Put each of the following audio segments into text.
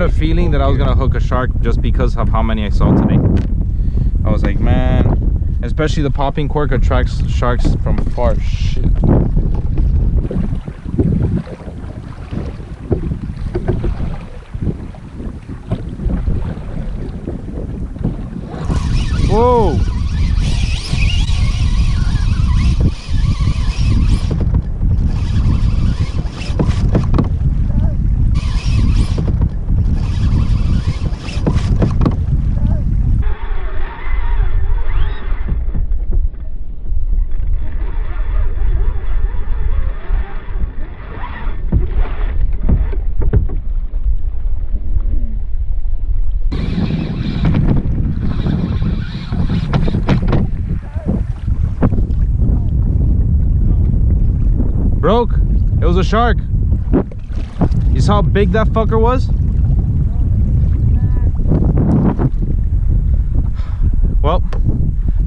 a feeling that I was gonna hook a shark just because of how many I saw today. I was like, man, especially the popping cork attracts sharks from far. Shit. Whoa. Broke. It was a shark. You saw how big that fucker was? Well,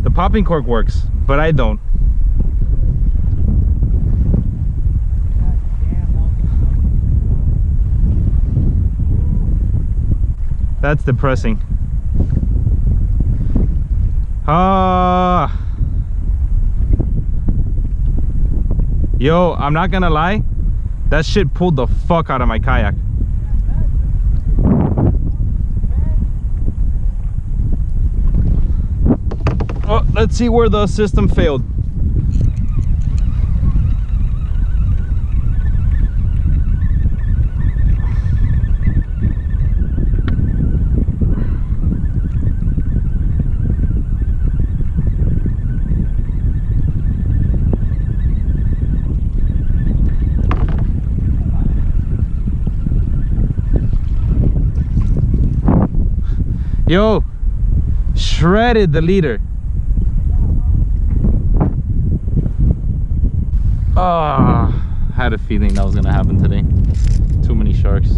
the popping cork works, but I don't. That's depressing. Ah. Yo, I'm not gonna lie, that shit pulled the fuck out of my kayak. Oh, let's see where the system failed. Yo, shredded the leader. Ah, had a feeling that was gonna happen today. Too many sharks.